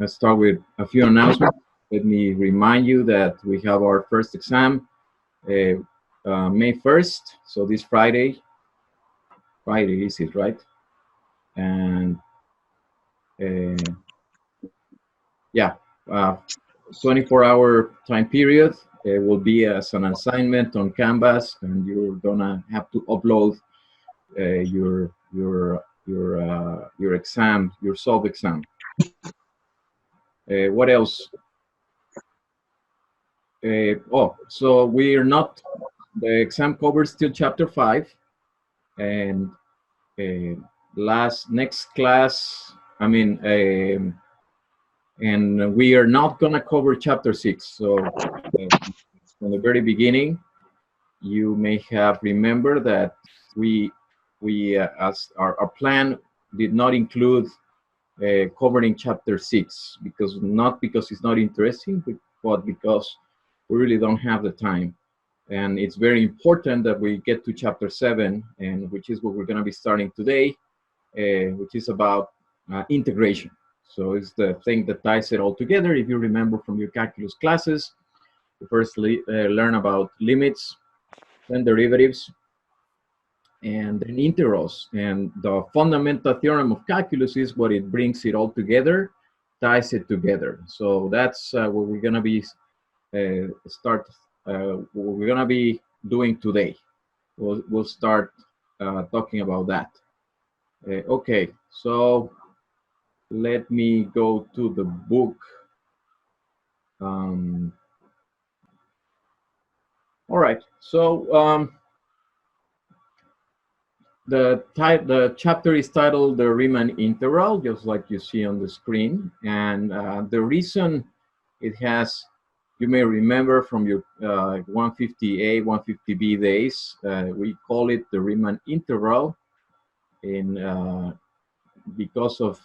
Let's start with a few announcements. Let me remind you that we have our first exam May 1st, so this Friday is it, right? And yeah, 24-hour time period. It will be as an assignment on Canvas, and you're gonna have to upload your exam, your solve exam. What else? So we're not. The exam covers still chapter 5, and next class. And we are not gonna cover chapter 6. So from the very beginning, you may have remembered that we as our plan did not include covering chapter 6 not because it's not interesting, but because we really don't have the time. And it's very important that we get to chapter 7, and which is what we're going to be starting today, which is about integration. So it's the thing that ties it all together. If you remember from your calculus classes, you first learn about limits, then derivatives, and then integrals. And the fundamental theorem of calculus is what it brings it all together, ties it together. So that's what we're going to be what we're going to be doing today. We'll start talking about that. Okay, so let me go to the book. All right, so the chapter is titled the Riemann Integral, just like you see on the screen. And the reason it has, you may remember from your 150A, 150B days, we call it the Riemann Integral because of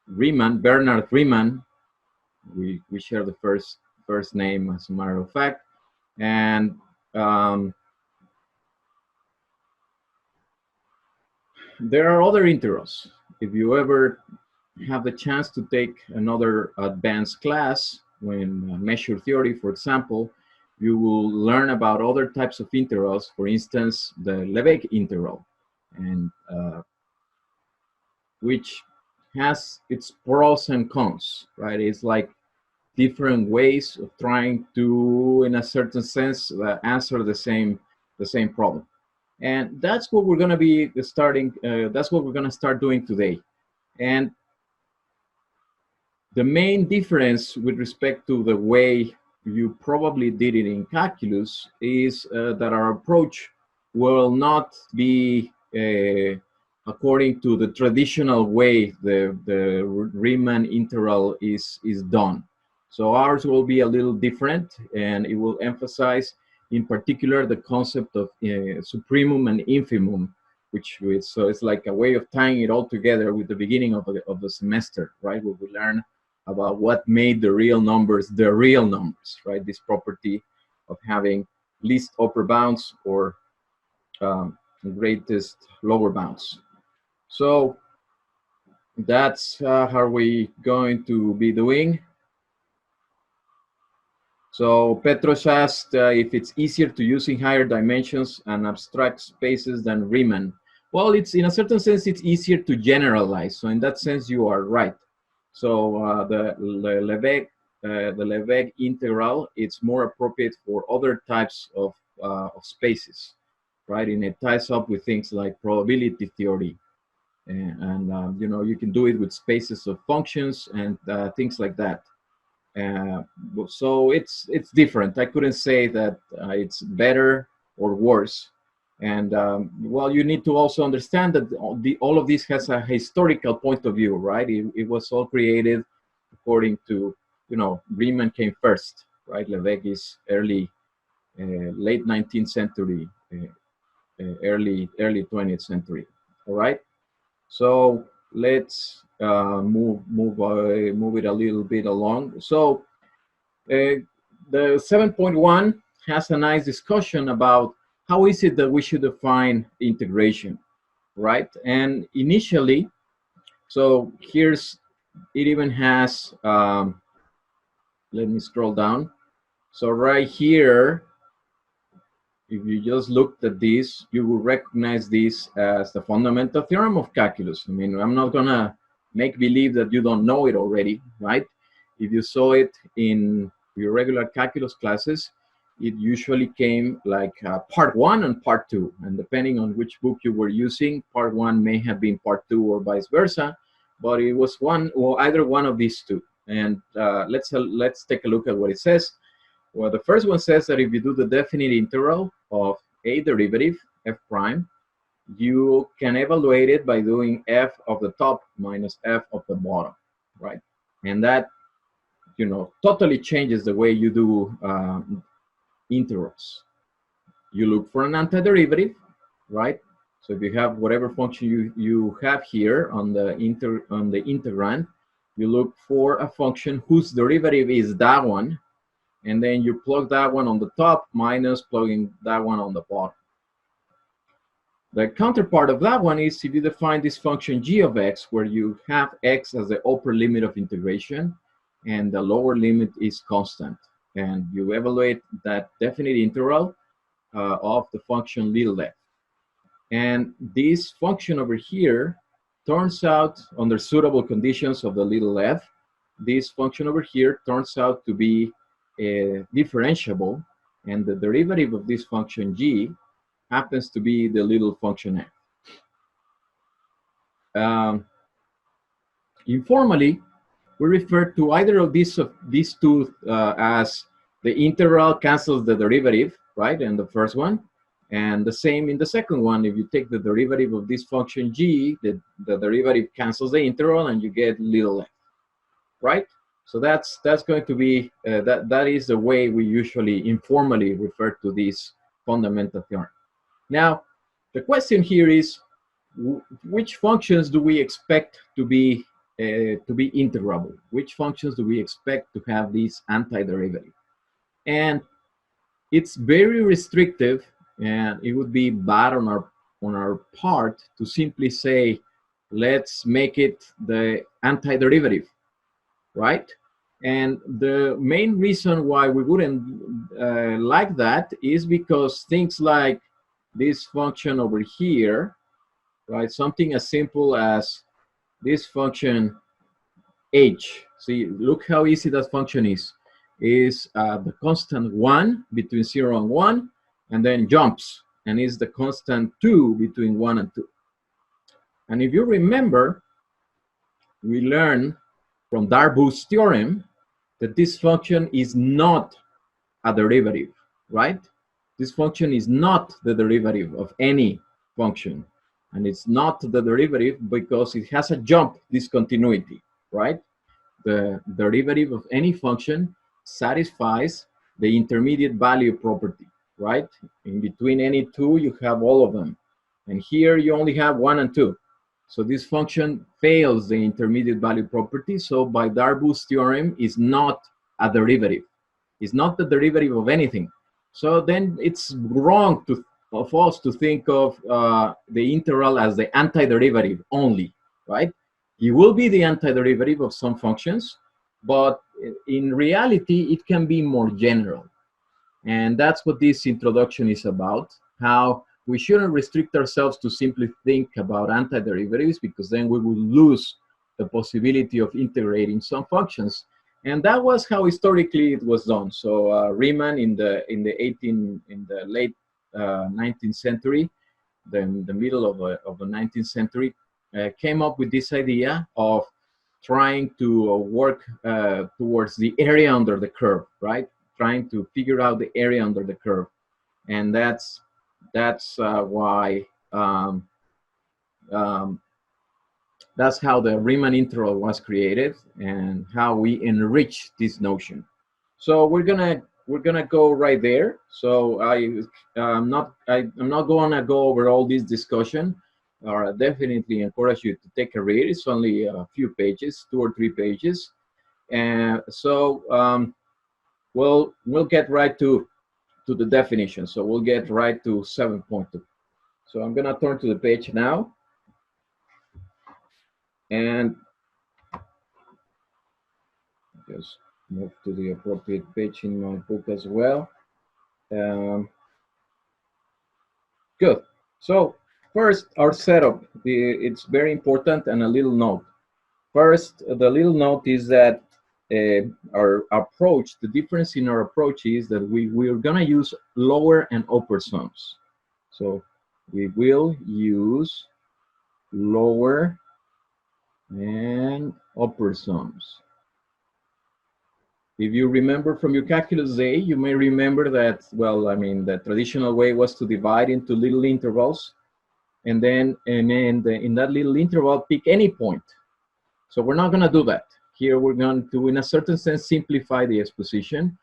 Riemann, Bernard Riemann. We share the first name, as a matter of fact. And there are other integrals. If you ever have the chance to take another advanced class, when measure theory, for example, you will learn about other types of integrals. For instance, the Lebesgue integral, and which has its pros and cons, right? It's like different ways of trying to, in a certain sense, answer the same problem. And that's what we're going to be starting. That's what we're going to start doing today. And the main difference with respect to the way you probably did it in calculus is that our approach will not be according to the traditional way the Riemann integral is done. So ours will be a little different, and it will emphasize in particular the concept of supremum and infimum, so it's like a way of tying it all together with the beginning of the semester, right? Where we learn about what made the real numbers, right? This property of having least upper bounds or greatest lower bounds. So that's how we're going to be doing. So Petros asked if it's easier to use in higher dimensions and abstract spaces than Riemann. Well, it's in a certain sense, it's easier to generalize. So in that sense, you are right. So the Lebesgue integral, it's more appropriate for other types of spaces, right? And it ties up with things like probability theory. And you know, you can do it with spaces of functions and things like that. So it's different. I couldn't say that it's better or worse. And well, you need to also understand that all of this has a historical point of view, right? It was all created according to, you know, Riemann came first, right? Lebesgue is late 19th century, early 20th century. All right. So let's move it a little bit along. So the 7.1 has a nice discussion about how is it that we should define integration, right? And initially, so here's it even has, let me scroll down. So right here, if you just looked at this, you will recognize this as the fundamental theorem of calculus. I mean, I'm not gonna make believe that you don't know it already, right? If you saw it in your regular calculus classes, it usually came like part one and part two. And depending on which book you were using, part one may have been part two or vice versa, but it was one or either one of these two. And let's take a look at what it says. Well, the first one says that if you do the definite integral of a derivative, f prime, you can evaluate it by doing f of the top minus f of the bottom, right? And that, you know, totally changes the way you do integrals. You look for an antiderivative, right? So if you have whatever function you have here on the integrand, you look for a function whose derivative is that one, and then you plug that one on the top minus plugging that one on the bottom. The counterpart of that one is if you define this function g of x, where you have x as the upper limit of integration and the lower limit is constant, and you evaluate that definite integral of the function little f. And this function over here turns out, under suitable conditions of the little f, this function over here turns out to be differentiable, and the derivative of this function g happens to be the little function f. Informally, we refer to either of these two as the integral cancels the derivative, right, in the first one, and the same in the second one. If you take the derivative of this function g, the derivative cancels the integral and you get little f, right? So that's going to be, that is the way we usually informally refer to this fundamental theorem. Now, the question here is, which functions do we expect to be integrable? Which functions do we expect to have this antiderivative? And it's very restrictive, and it would be bad on our part to simply say, let's make it the antiderivative, right? And the main reason why we wouldn't like that is because things like this function over here, right? Something as simple as this function h. See, look how easy that function is. Is the constant 1 between 0 and 1, and then jumps, and is the constant 2 between 1 and 2. And if you remember, we learned from Darboux's theorem that this function is not a derivative, right? This function is not the derivative of any function. And it's not the derivative because it has a jump discontinuity, right? The derivative of any function satisfies the intermediate value property, right? In between any two, you have all of them. And here you only have 1 and 2. So this function fails the intermediate value property. So by Darboux's theorem, is not a derivative. It's not the derivative of anything. So then it's wrong of us to think of the integral as the antiderivative only, right? It will be the antiderivative of some functions, but in reality, it can be more general. And that's what this introduction is about, how we shouldn't restrict ourselves to simply think about antiderivatives, because then we will lose the possibility of integrating some functions. And that was how historically it was done. So Riemann in the late 19th century, the middle of the 19th century, came up with this idea of trying to work towards the area under the curve, right? Trying to figure out the area under the curve, and that's why that's how the Riemann integral was created and how we enrich this notion. So we're gonna go right there. So I'm not gonna go over all this discussion. I definitely encourage you to take a read. It's only a few pages, 2 or 3 pages, and so we'll get right to the definition. So we'll get right to 7.2. So I'm gonna turn to the page now, and Just move to the appropriate page in my book as well. Good. So first, our setup. It's very important, and a little note. First, the little note is that our approach, the difference in our approach is that we're going to use lower and upper sums. So we will use lower and upper sums. If you remember from your calculus day, you may remember that, well, I mean, the traditional way was to divide into little intervals, and then in that little interval, pick any point. So we're not going to do that. Here we're going to, in a certain sense, simplify the exposition.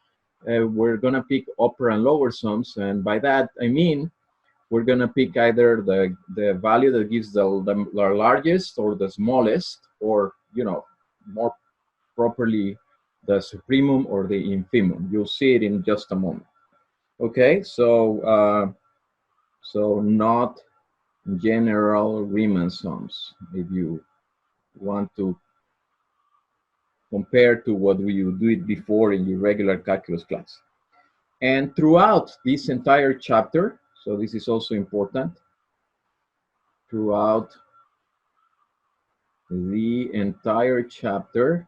We're going to pick upper and lower sums, and by that, I mean, we're going to pick either the value that gives the largest or the smallest, or, you know, more properly, the supremum or the infimum. You'll see it in just a moment. Okay, so so not general Riemann sums, if you want to compare to what you do it before in your regular calculus class. And throughout this entire chapter, so this is also important, throughout the entire chapter,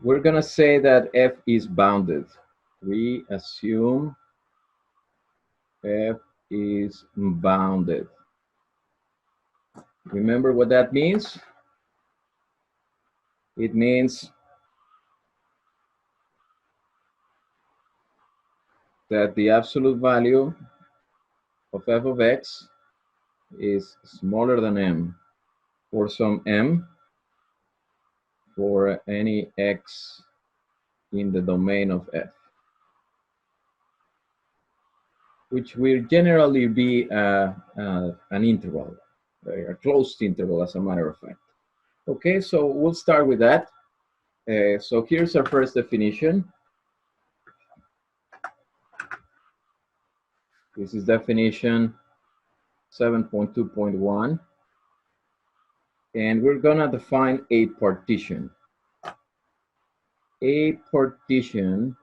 we're going to say that f is bounded. We assume f is bounded. Remember what that means? It means that the absolute value of f of x is smaller than m for some m for any x in the domain of f, which will generally be an interval, a closed interval, as a matter of fact. Okay, so we'll start with that. So here's our first definition. This is definition 7.2.1. And we're gonna define a partition. A partition,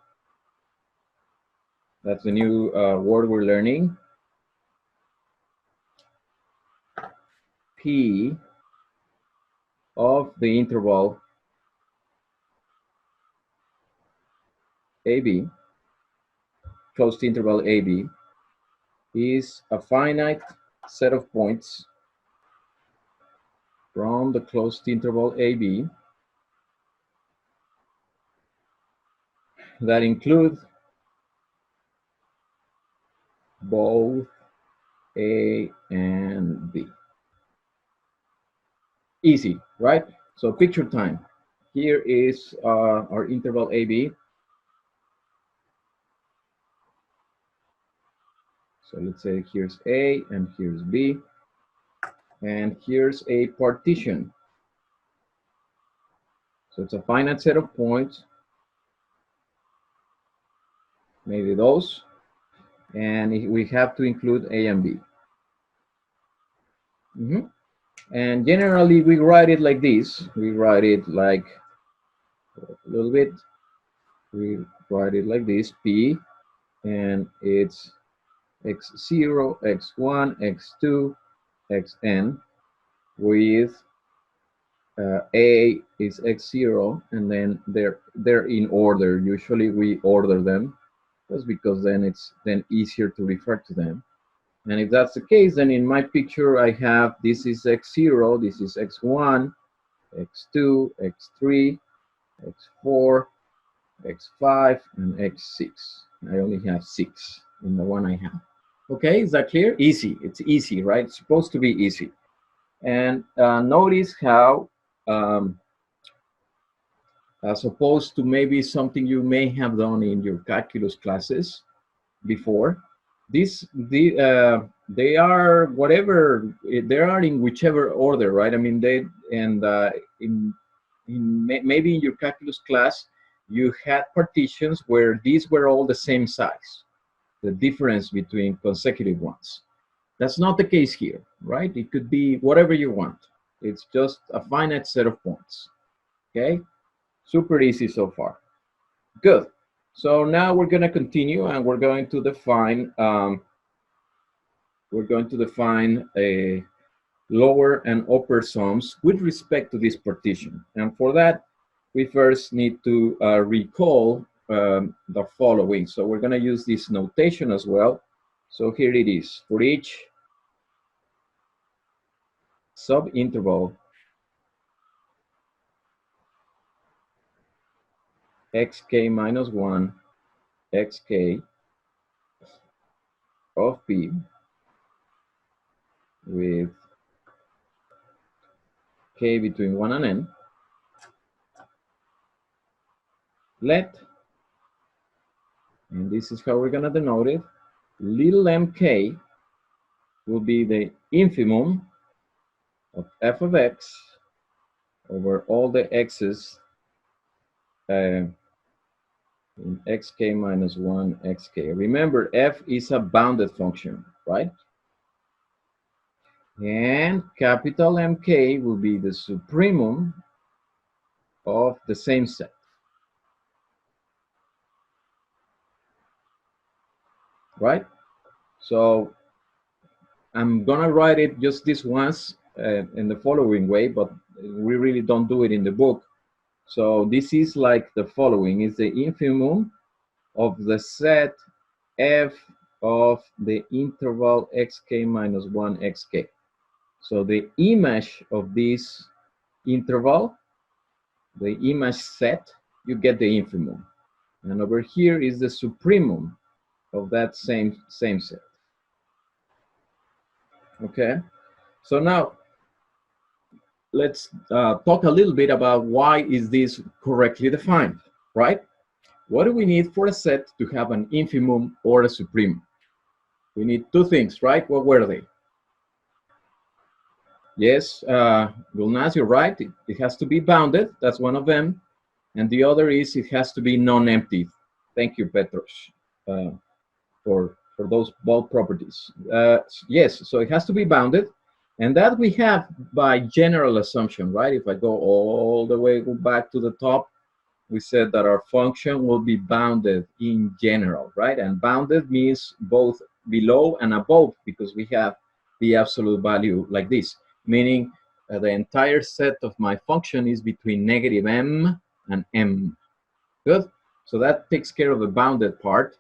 that's the new word we're learning. P of the interval AB, closed interval AB, is a finite set of points from the closed interval AB that include both A and B. Easy, right? So picture time. Here is our interval AB. So let's say here's A and here's B. And here's a partition. So it's a finite set of points, maybe those, and we have to include A and B. And generally we write it like this. We write it like a little bit. We write it like this, P, and it's x0, x1, x2, xn, with A is x0, and then they're in order. Usually we order them, just because then it's easier to refer to them. And if that's the case, then in my picture I have, this is x0, this is x1, x2, x3, x4, x5, and x6. I only have 6 in the one I have. Okay, is that clear? Easy. It's easy, right? It's supposed to be easy. And notice how, as opposed to maybe something you may have done in your calculus classes before, they are whatever, they are in whichever order, right? I mean, maybe in your calculus class, you had partitions where these were all the same size, the difference between consecutive ones. That's not the case here, right? It could be whatever you want. It's just a finite set of points. Okay, super easy so far. Good. So now we're going to continue, and we're going to define a lower and upper sums with respect to this partition. And for that, we first need to recall the following. So we're going to use this notation as well. So here it is. For each subinterval xk minus 1 xk of p with k between 1 and n, let, and this is how we're going to denote it, little mk will be the infimum of f of x over all the x's in xk minus 1 xk. Remember, f is a bounded function, right? And capital MK will be the supremum of the same set, right? So I'm gonna write it just this once in the following way, but we really don't do it in the book. So this is like the following: is the infimum of the set f of the interval xk minus 1 xk. So the image of this interval, the image set, you get the infimum. And over here is the supremum of that same set. Okay, so now let's talk a little bit about why is this correctly defined, right? What do we need for a set to have an infimum or a supremum? We need two things, right? What were they? Yes, Gulnaz, you're right. It has to be bounded. That's one of them. And the other is it has to be non-empty. Thank you, Petros, for those both properties. Yes, so it has to be bounded. And that we have by general assumption, right? If I go all the way back to the top, we said that our function will be bounded in general, right? And bounded means both below and above, because we have the absolute value like this, meaning the entire set of my function is between negative m and m. Good? So that takes care of the bounded part.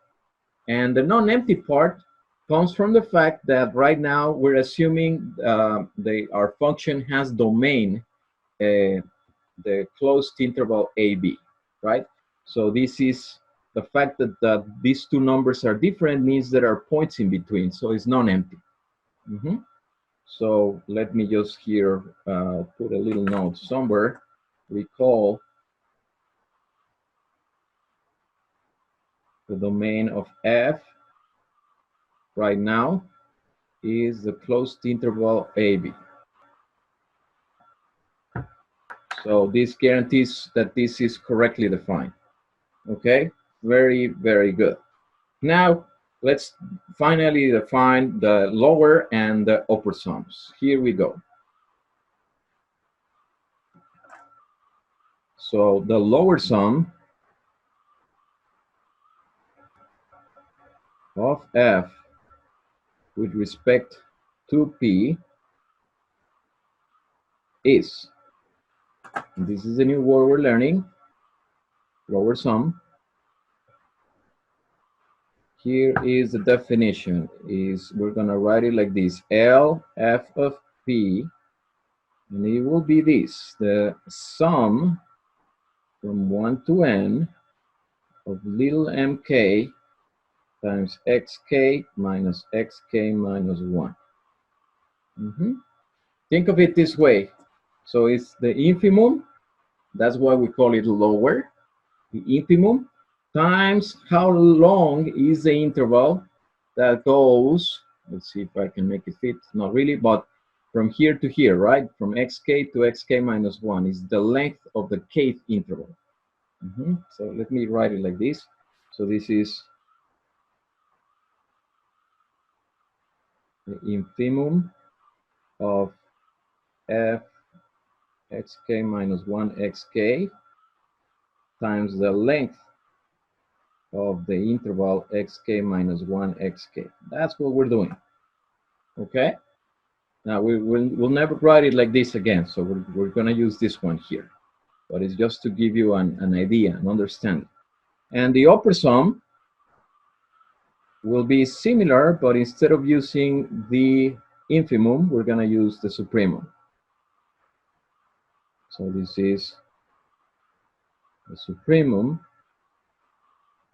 And the non-empty part comes from the fact that right now we're assuming our function has domain, the closed interval AB, right? So this is the fact that these two numbers are different means there are points in between, so it's non-empty. So let me just here put a little note somewhere. Recall the domain of F right now is the closed interval AB. So this guarantees that this is correctly defined. Okay, very, very good. Now, let's finally define the lower and the upper sums. Here we go. So the lower sum of f with respect to p is, this is a new word we're learning, lower sum. Here is the definition, is we're gonna write it like this, L f of p, and it will be this, the sum from 1 to n of little mk times xk minus xk minus 1. Think of it this way. So it's the infimum, that's why we call it lower, the infimum, times how long is the interval that goes, let's see if I can make it fit, not really, but from here to here, right? From xk to xk minus 1 is the length of the kth interval. So let me write it like this. So this is the infimum of f xk minus 1 xk times the length of the interval xk minus 1 xk. That's what we're doing. Okay? Now we'll never write it like this again, so we're going to use this one here. But it's just to give you an idea, an understanding. And the upper sum will be similar, but instead of using the infimum, we're going to use the supremum. So this is the supremum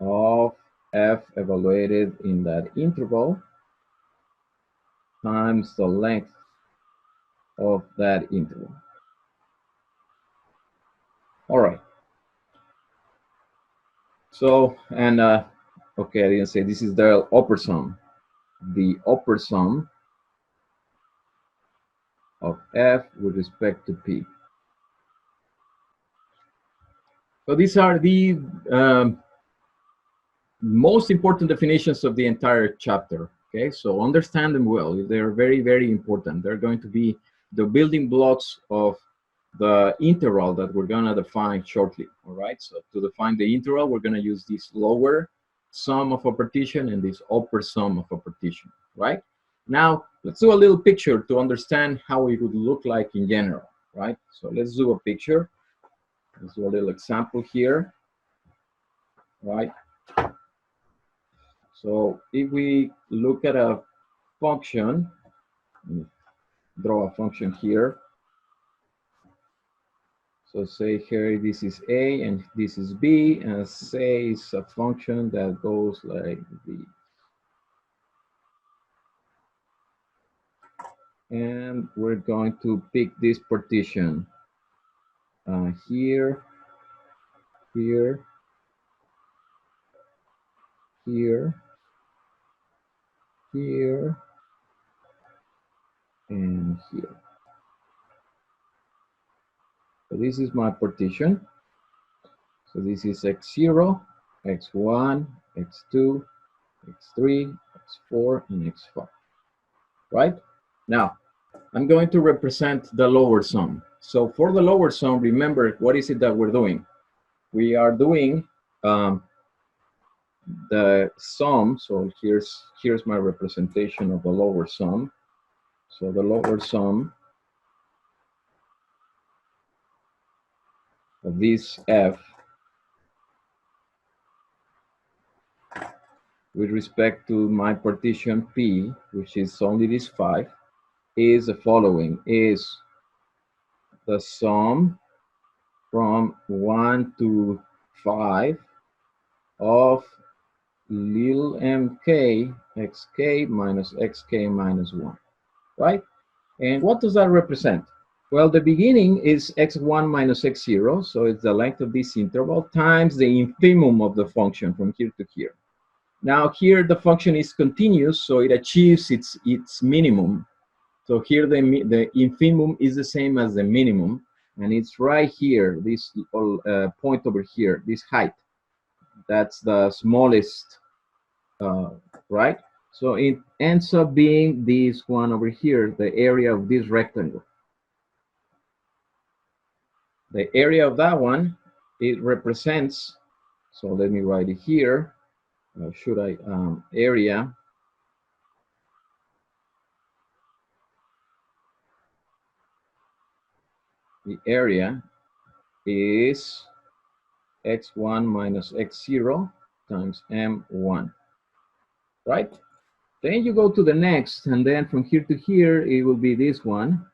of f evaluated in that interval times the length of that interval. All right. So, and okay, I didn't say this is the upper sum. The upper sum of f with respect to p. So these are the most important definitions of the entire chapter. Okay, so understand them well. They're very, very important. They're going to be the building blocks of the integral that we're going to define shortly. All right, so to define the integral, we're going to use this lower sum of a partition and this upper sum of a partition. Right now, let's do a little picture to understand how it would look like in general. Right, so let's do a picture. Let's do a little example here. Right. So if we look at a function, draw a function here. So say here this is A and this is B, and say it's a function that goes like this. And we're going to pick this partition here, here, here, here, and here. So this is my partition. So this is x0, x1, x2, x3, x4, and x5. Right? Now, I'm going to represent the lower sum. So for the lower sum, remember, what is it that we're doing? We are doing the sum. So here's my representation of the lower sum. So the lower sum of this f with respect to my partition P, which is only this 5, is the following, is the sum from 1 to 5 of little mk xk minus xk minus 1, right? And what does that represent? Well, the beginning is x1 minus x0, so it's the length of this interval times the infimum of the function from here to here. Now here the function is continuous, so it achieves its minimum. So here the infimum is the same as the minimum, and it's right here, this point over here, this height. That's the smallest, right? So it ends up being this one over here, the area of this rectangle. The area of that one, it represents, so let me write it here. Should I, area the area is x1 minus x0 times m1, right? Then you go to the next, and then from here to here, it will be this one.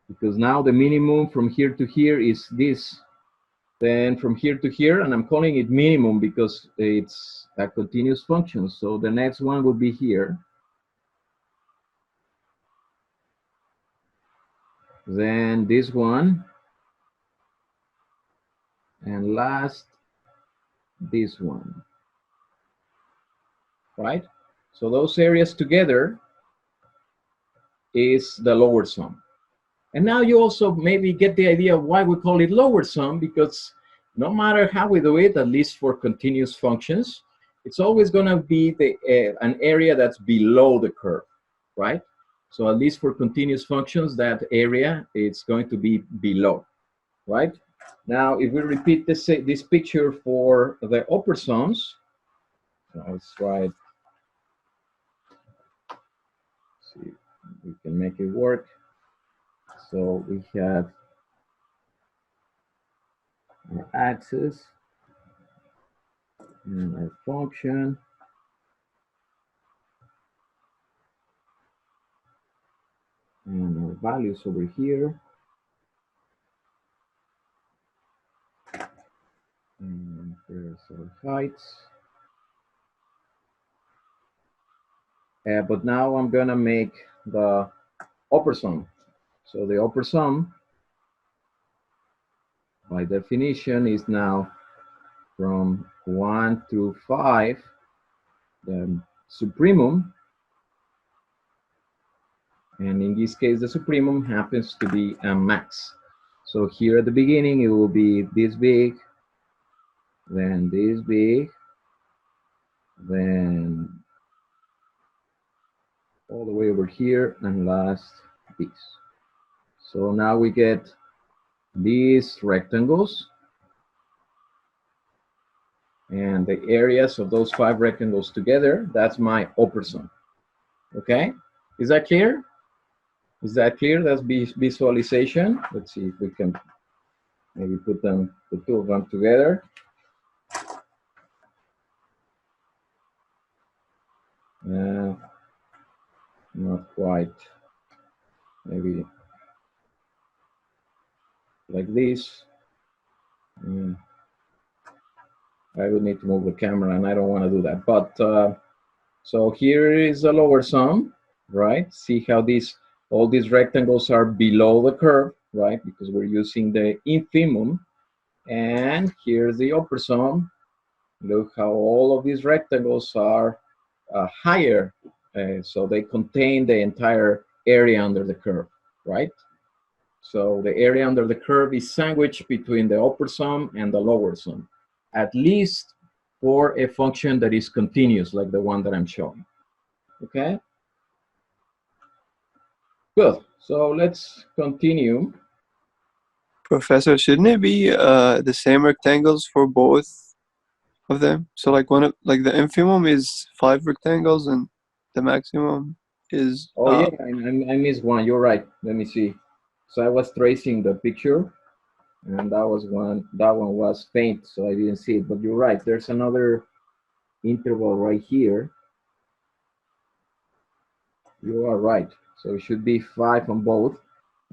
Because now the minimum from here to here is this. Then from here to here, and I'm calling it minimum because it's a continuous function. So the next one will be here. Then this one. And last, this one. Right? So those areas together is the lower sum. And now you also maybe get the idea of why we call it lower sum, because no matter how we do it, at least for continuous functions, it's always going to be an area that's below the curve, right? So at least for continuous functions, that area, it's going to be below, right? Now, if we repeat this picture for the upper sums, let's try it. See if we can make it work. So we have our axis and our function. And our values over here. And there's our heights. But now I'm gonna make the upper sum. So the upper sum, by definition, is now from 1 to 5, the supremum. And in this case, the supremum happens to be a max. So here at the beginning, it will be this big, then this big, then all the way over here, and last this. So now we get these rectangles, and the areas of those 5 rectangles together, that's my upper sum. Okay, is that clear? Is that clear? That's visualization. Let's see if we can maybe put them, the two of them together. Not quite. Maybe like this. I would need to move the camera, and I don't want to do that. But so here is a lower sum, right? See how all these rectangles are below the curve, right? Because we're using the infimum. And here's the upper sum. Look how all of these rectangles are higher. So they contain the entire area under the curve, right? So the area under the curve is sandwiched between the upper sum and the lower sum, at least for a function that is continuous, like the one that I'm showing. Okay? Good. So let's continue. Professor, shouldn't it be the same rectangles for both of them? So like the infimum is 5 rectangles and the maximum is Oh yeah, I missed one. You're right. Let me see. So I was tracing the picture, and that was one. That one was faint, so I didn't see it. But you're right. There's another interval right here. You are right. So it should be 5 on both.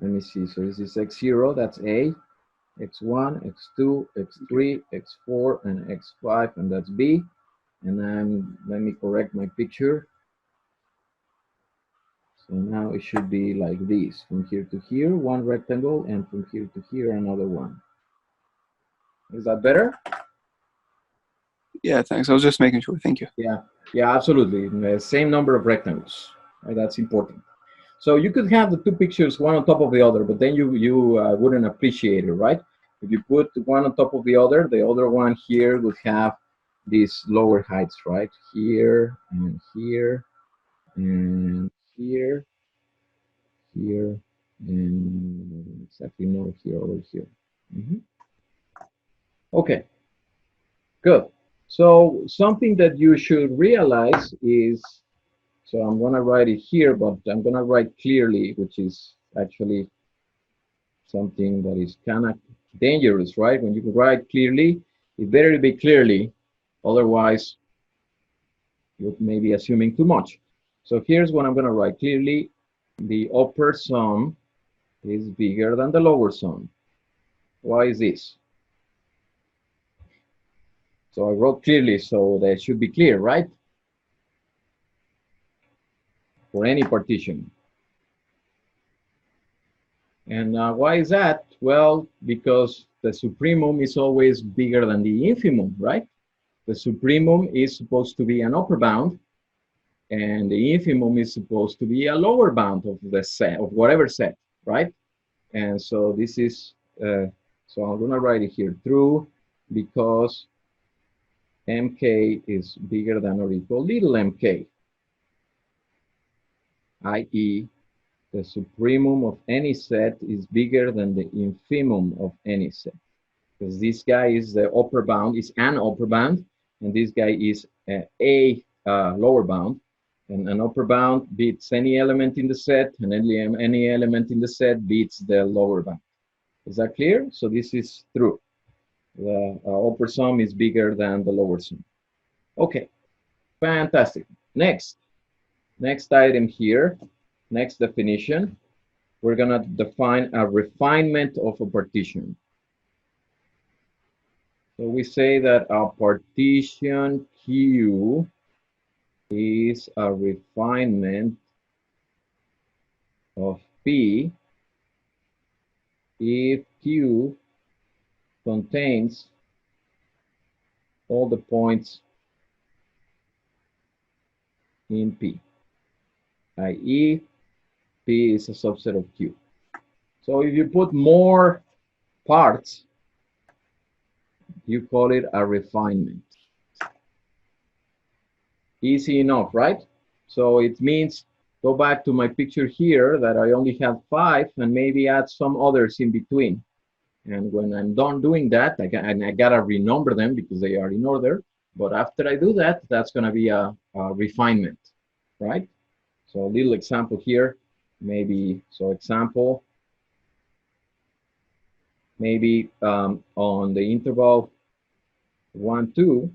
Let me see. So this is x0. That's A. x1, x2, x3, x4, and x5, and that's B. And then let me correct my picture. So now it should be like this, from here to here, one rectangle, and from here to here, another one. Is that better? Yeah, thanks. I was just making sure. Thank you. Yeah, absolutely. The same number of rectangles. Right? That's important. So you could have the two pictures one on top of the other, but then you wouldn't appreciate it, right? If you put one on top of the other one here would have these lower heights, right? Here and here and here, here, and exactly no here, over here. Okay, good. So something that you should realize is, so I'm going to write it here, but I'm going to write clearly, which is actually something that is kind of dangerous, right? When you write clearly, it better be clearly, otherwise you may be assuming too much. So here's what I'm going to write clearly. The upper sum is bigger than the lower sum. Why is this? So I wrote clearly, so that should be clear, right? For any partition. And why is that? Well, because the supremum is always bigger than the infimum, right? The supremum is supposed to be an upper bound, and the infimum is supposed to be a lower bound of the set, of whatever set, right? And so this is, so I'm gonna write it here, true, because mk is bigger than or equal little mk, i.e. the supremum of any set is bigger than the infimum of any set. Because this guy is the upper bound, is an upper bound, and this guy is a lower bound. And an upper bound beats any element in the set, and any element in the set beats the lower bound. Is that clear? So this is true. The upper sum is bigger than the lower sum. Okay, fantastic. Next item here, next definition, we're gonna define a refinement of a partition. So we say that a partition Q is a refinement of P if Q contains all the points in P, i.e. P is a subset of Q. So if you put more parts, you call it a refinement. Easy enough, right? So it means, go back to my picture here that I only have 5 and maybe add some others in between. And when I'm done doing that, I gotta renumber them because they are in order. But after I do that, that's gonna be a refinement, right? So a little example here, maybe, so example, maybe on the interval 1, 2,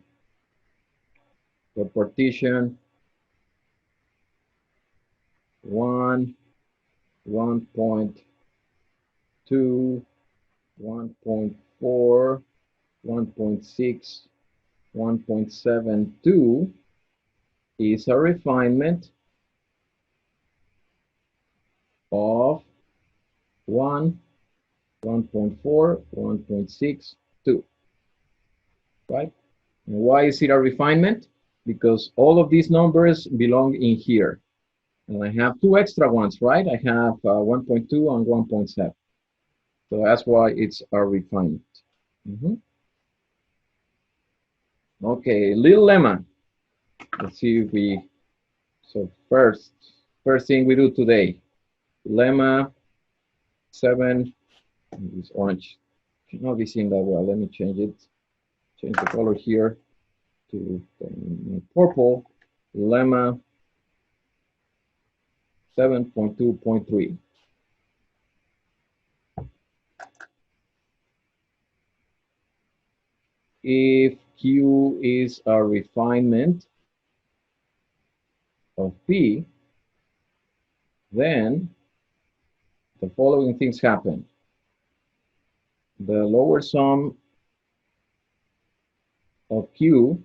the partition 1, 1.2, 1.4, 1.6, 1.72 is a refinement of 1, 1.4, 1.6, 2, right? And why is it a refinement? Because all of these numbers belong in here. And I have 2 extra ones, right? I have 1.2 and 1.7. So that's why it's a refinement. Okay, little lemma. Let's see if we, so first thing we do today, lemma 7, this orange should not be seen that well. Let me change it, change the color here to purple, lemma 7.2.3. If Q is a refinement of P, then the following things happen. The lower sum of Q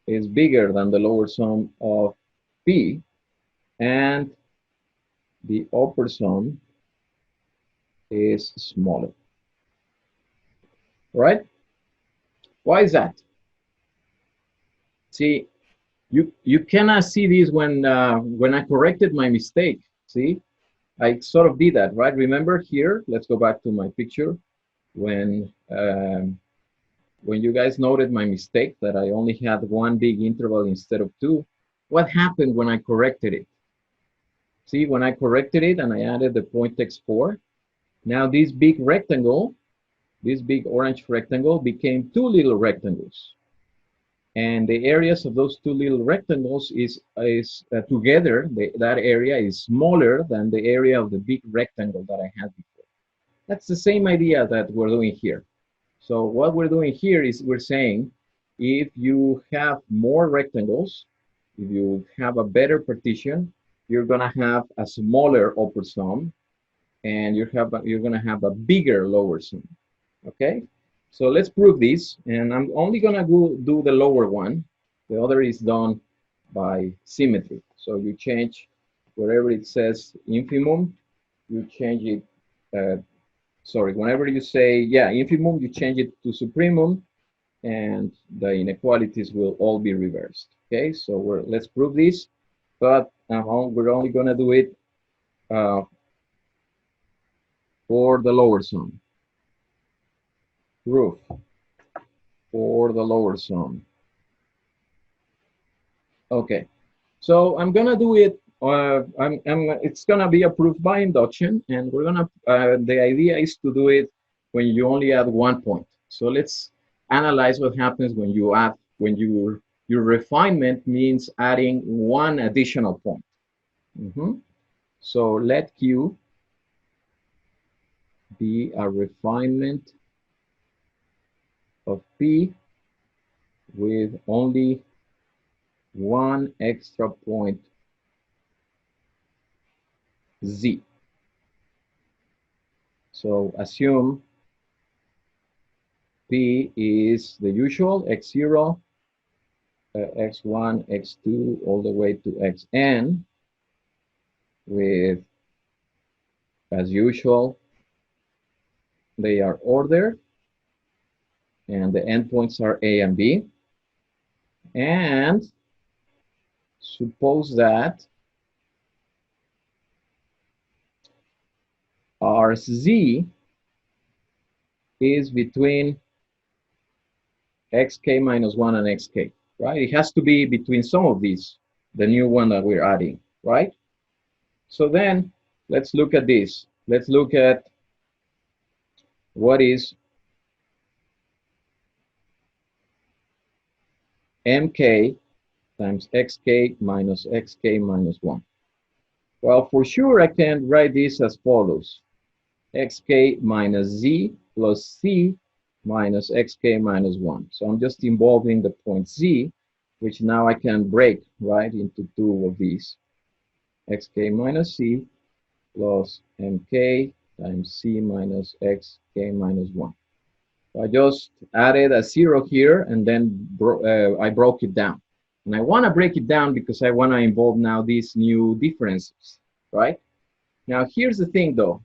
is bigger than the lower sum of P, and the upper sum is smaller. Right? Why is that? See, you cannot see this when I corrected my mistake. See, I sort of did that, right? Remember here, let's go back to my picture. When you guys noted my mistake that I only had 1 big interval instead of 2, what happened when I corrected it? See, when I corrected it and I added the point x4, now this big rectangle, this big orange rectangle became 2 little rectangles. And the areas of those 2 little rectangles is together, that area is smaller than the area of the big rectangle that I had before. That's the same idea that we're doing here. So what we're doing here is we're saying, if you have more rectangles, if you have a better partition, you're gonna have a smaller upper sum, and you're gonna have a bigger lower sum, okay? So let's prove this, and I'm only gonna do the lower one. The other is done by symmetry. So you change wherever it says infimum, you change it, sorry, whenever you say, yeah, infimum, you change it to supremum, and the inequalities will all be reversed. Okay, so let's prove this, but we're only gonna do it for the lower sum. Proof for the lower sum. Okay, so I'm gonna do it it's gonna be approved by induction, and we're gonna. The idea is to do it when you only add 1 point. So let's analyze what happens when you add when your refinement means adding one additional point. So let Q be a refinement of P with only one extra point Z. So assume P is the usual x0, x1, x2, all the way to xn, with, as usual, they are ordered, and the endpoints are A and B. And suppose that our Z is between xk minus 1 and xk, right? It has to be between some of these, the new one that we're adding, right? So then let's look at this. Let's look at what is mk times xk minus xk minus 1. Well, for sure, I can write this as follows. Xk minus z plus c minus xk minus 1. So I'm just involving the point z, which now I can break, right, into two of these. Xk minus c plus mk times c minus xk minus 1. So I just added a 0 here, and then I broke it down. And I want to break it down because I want to involve now these new differences, right? Now, here's the thing, though.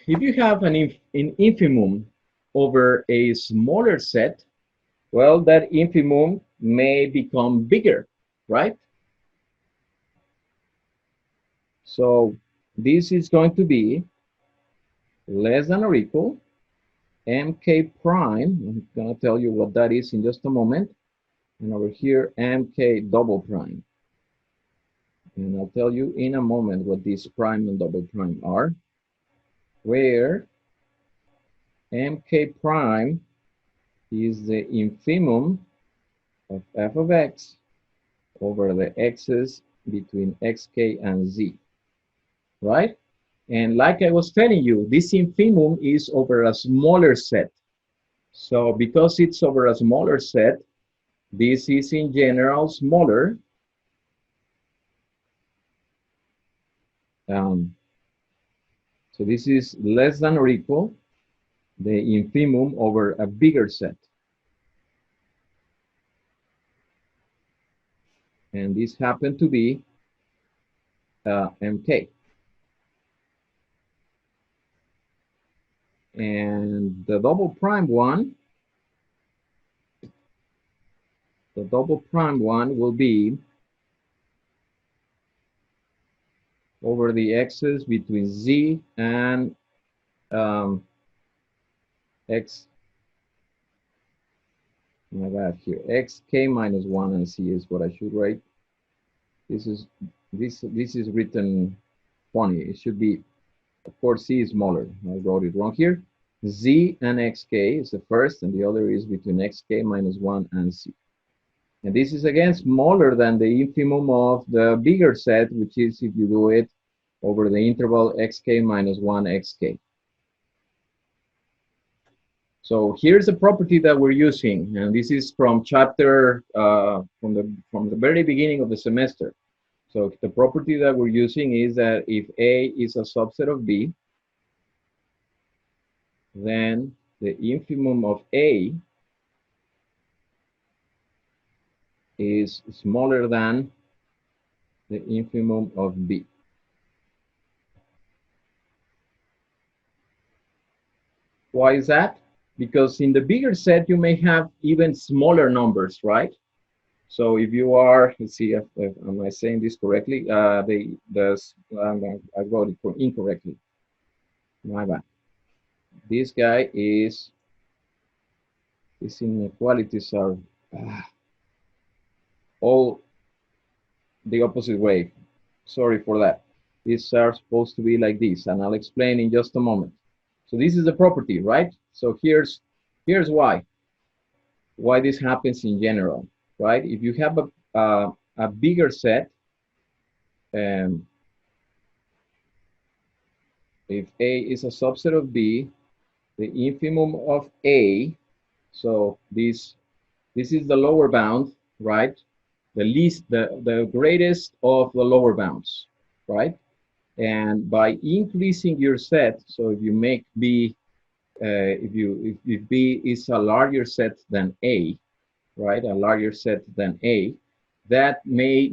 If you have an infimum over a smaller set, well, that infimum may become bigger, right? So this is going to be less than or equal mk prime. I'm going to tell you what that is in just a moment. And over here, mk double prime. And I'll tell you in a moment what these prime and double prime are, where mk prime is the infimum of f of x over the x's between xk and z, right? And like I was telling you, this infimum is over a smaller set. So because it's over a smaller set, this is in general smaller. So this is less than or equal the infimum over a bigger set. And this happened to be mk. And the double prime one will be over the x's between z and x, my bad here, xk minus 1 and c is what I should write. This is written funny. It should be, of course, c is smaller. I wrote it wrong here. Z and xk is the first, and the other is between xk minus 1 and c. And this is again smaller than the infimum of the bigger set, which is if you do it over the interval xk minus 1 xk. So here's a property that we're using, and this is from chapter from the very beginning of the semester. So the property that we're using is that if A is a subset of B, then the infimum of A is smaller than the infimum of B. Why is that? Because in the bigger set, you may have even smaller numbers, right? So if you are, let's see, if am I saying this correctly? I wrote it incorrectly. My bad. This guy is, these inequalities are all the opposite way. Sorry for that. These are supposed to be like this, and I'll explain in just a moment. So this is the property, right? So here's why this happens in general, right? If you have a bigger set, if A is a subset of B, the infimum of A, so this is the lower bound, right? The greatest of the lower bounds, right? And by increasing your set, so if you make B, if B is a larger set than A, right? A larger set than A, that may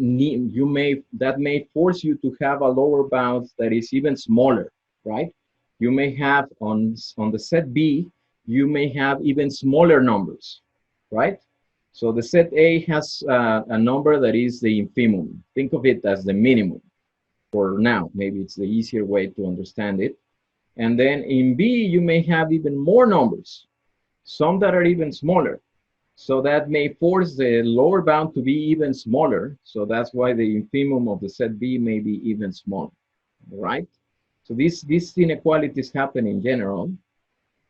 force you to have a lower bound that is even smaller, right? You may have on the set B, you may have even smaller numbers, right? So the set A has a number that is the infimum. Think of it as the minimum for now. Maybe it's the easier way to understand it. And then in B, you may have even more numbers, some that are even smaller. So that may force the lower bound to be even smaller. So that's why the infimum of the set B may be even smaller, right? So these inequalities happen in general.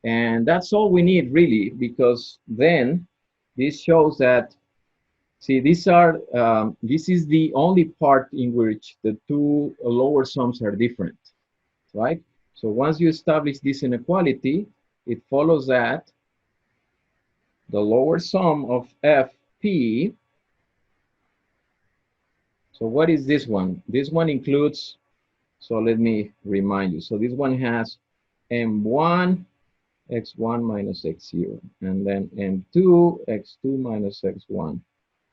And that's all we need really, because then this shows that, see, this is the only part in which the two lower sums are different, right? So once you establish this inequality, it follows that the lower sum of FP, so what is this one? This one includes, so let me remind you. So this one has M1, X1 minus X0, and then M2, X2 minus X1.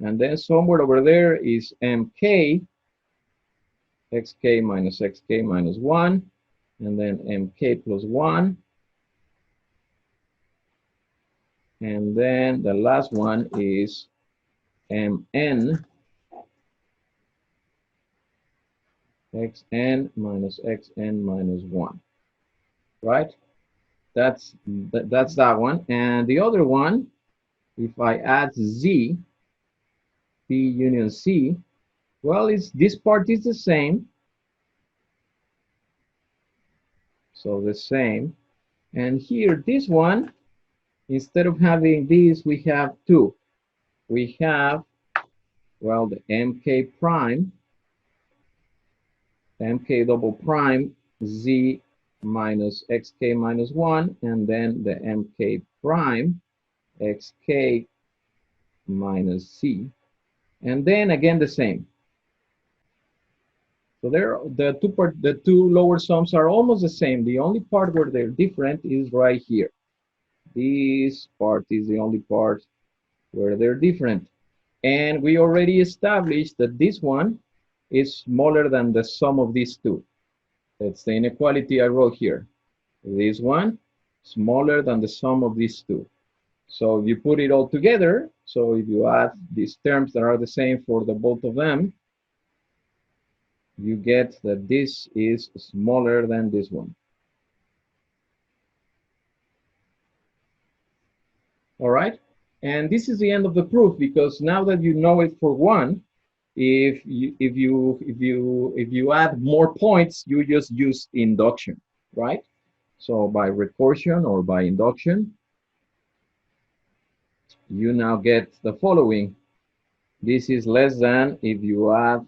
And then somewhere over there is MK, XK minus XK minus 1, and then MK plus 1. And then the last one is MN, XN minus XN minus 1, right? That's that one. And the other one, if I add Z, P union C, well, this part is the same. So the same. And here, this one, instead of having this, we have two. We have, well, the MK prime, MK double prime, Z minus XK minus 1, and then the MK prime, XK minus C. And then again the same. So the two lower sums are almost the same. The only part where they're different is right here. This part is the only part where they're different. And we already established that this one is smaller than the sum of these two. That's the inequality I wrote here. This one, smaller than the sum of these two. So if you put it all together, so if you add these terms that are the same for the both of them, you get that this is smaller than this one. All right? And this is the end of the proof, because now that you know it for one, if you add more points, you just use induction, right? So by recursion or by induction, you now get the following. This is less than if you add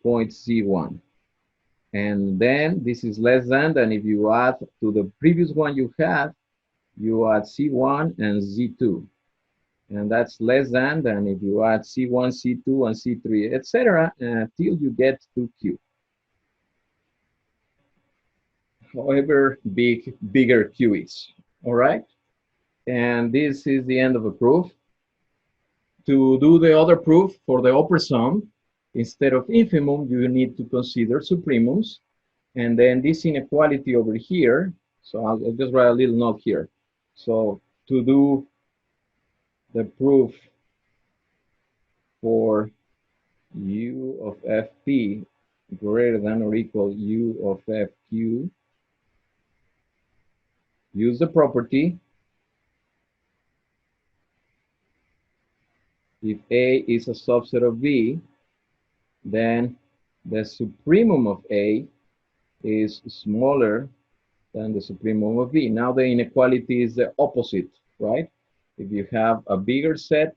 point Z1. And then this is less than if you add to the previous one you had, you add C1 and Z2. And that's less than if you add C1, C2, and C3, etc., until you get to Q. However bigger Q is, all right? And this is the end of the proof. To do the other proof for the upper sum, instead of infimum, you need to consider supremums. And then this inequality over here, so I'll just write a little note here. So to do the proof for U of FP greater than or equal U of FQ, use the property if A is a subset of B, then the supremum of A is smaller than the supremum of B. Now the inequality is the opposite, right? If you have a bigger set,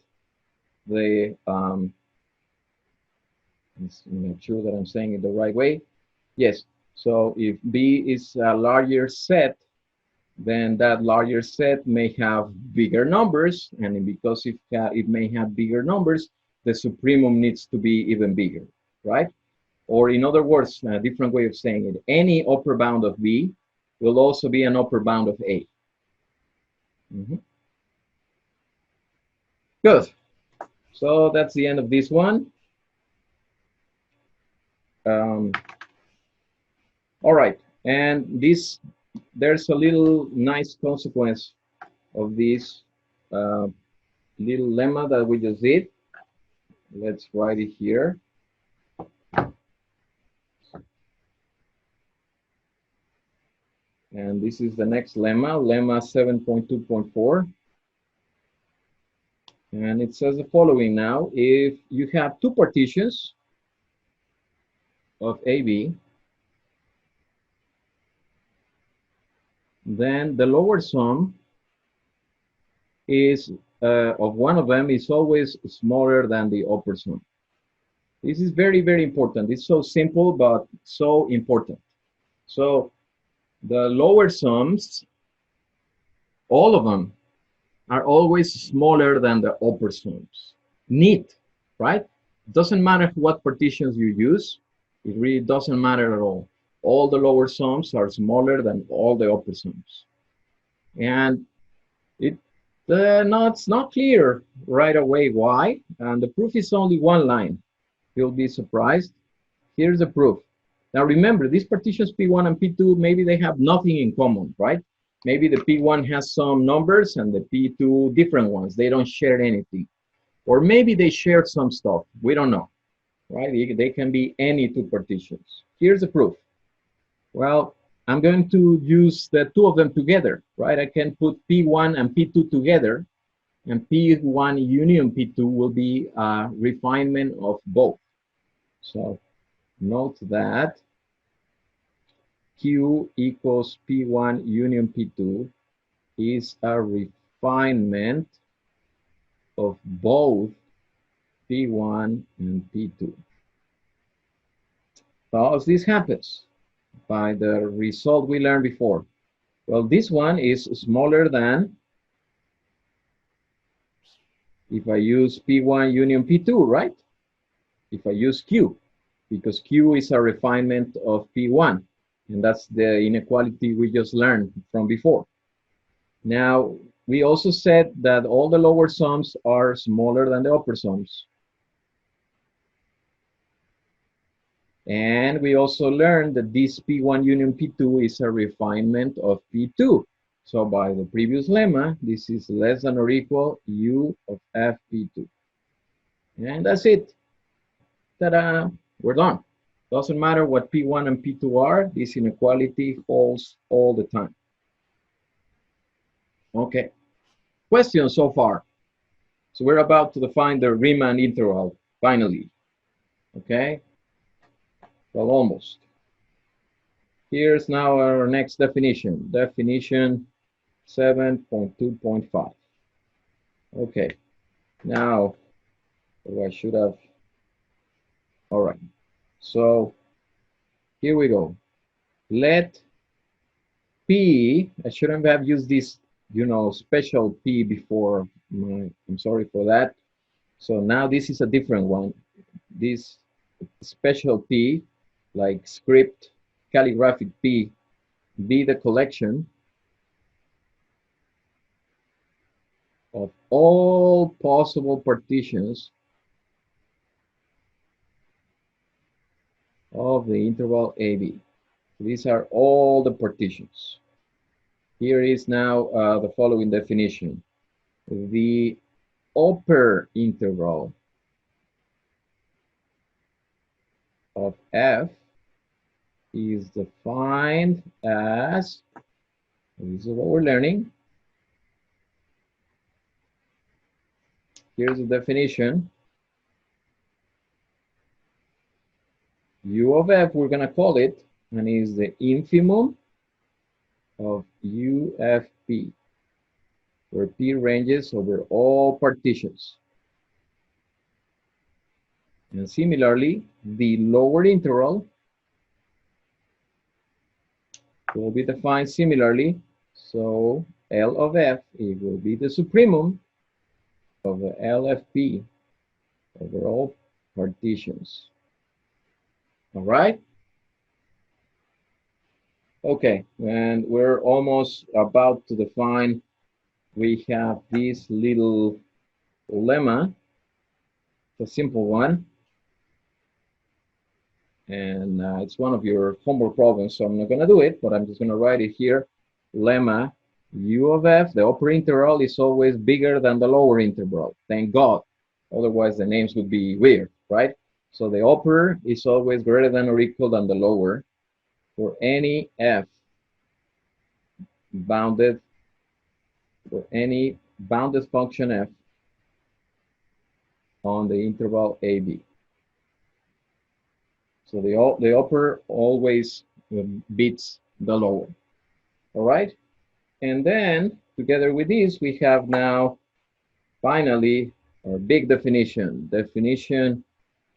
the I'm not sure that I'm saying it the right way. Yes, so if B is a larger set, then that larger set may have bigger numbers, and because it may have bigger numbers, the supremum needs to be even bigger, right? Or in other words, a different way of saying it, any upper bound of B will also be an upper bound of A. Good. So that's the end of this one. All right, and there's a little nice consequence of this little lemma that we just did. Let's write it here. And this is the next lemma, lemma 7.2.4. And it says the following now: if you have two partitions of AB, then the lower sum is of one of them is always smaller than the upper sum. This is very, very important. It's so simple, but so important. So the lower sums, all of them, are always smaller than the upper sums. Neat, right? Doesn't matter what partitions you use. It really doesn't matter at all. All the lower sums are smaller than all the upper sums. And it's not clear right away why. And the proof is only one line. You'll be surprised. Here's the proof. Now remember, these partitions P1 and P2, maybe they have nothing in common, right? Maybe the P1 has some numbers and the P2 different ones. They don't share anything. Or maybe they share some stuff. We don't know, right? They can be any two partitions. Here's the proof. Well, I'm going to use the two of them together, right? I can put P1 and P2 together, and P1 union P2 will be a refinement of both. So note that Q equals P1 union P2 is a refinement of both P1 and P2. How this happens? By the result we learned before. Well, this one is smaller than if I use P1 union P2, right? If I use Q, because Q is a refinement of P1, and that's the inequality we just learned from before. Now, we also said that all the lower sums are smaller than the upper sums. And we also learned that this P1 union P2 is a refinement of P2. So by the previous lemma, this is less than or equal U of FP2. And that's it. Ta-da! We're done. Doesn't matter what P1 and P2 are, this inequality holds all the time. Okay. Questions so far? So we're about to define the Riemann integral, finally. Okay? Well, almost. Here's now our next definition. Definition 7.2.5. Okay. Now, I should have. All right. So here we go. Let P, I shouldn't have used this, special P before. I'm sorry for that. So now this is a different one. This special P, like script, calligraphic P, be the collection of all possible partitions of the interval AB. These are all the partitions. Here is now the following definition. The upper integral of F is defined as, this is what we're learning, Here's the definition. U of f, we're going to call it, and is the infimum of UFP, where P ranges over all partitions. And similarly, the lower integral will be defined similarly. So L of f, it will be the supremum of the LFP over all partitions. All right? Okay, and we're almost about to define. We have this little lemma, a simple one. And it's one of your homework problems, so I'm not going to do it, but I'm just going to write it here. Lemma, U of f, the upper integral is always bigger than the lower integral. Thank God. Otherwise, the names would be weird, right? So the upper is always greater than or equal than the lower for any f bounded, for any bounded function f on the interval AB. So the upper always beats the lower. All right? And then, together with this, we have now, finally, our big definition. Definition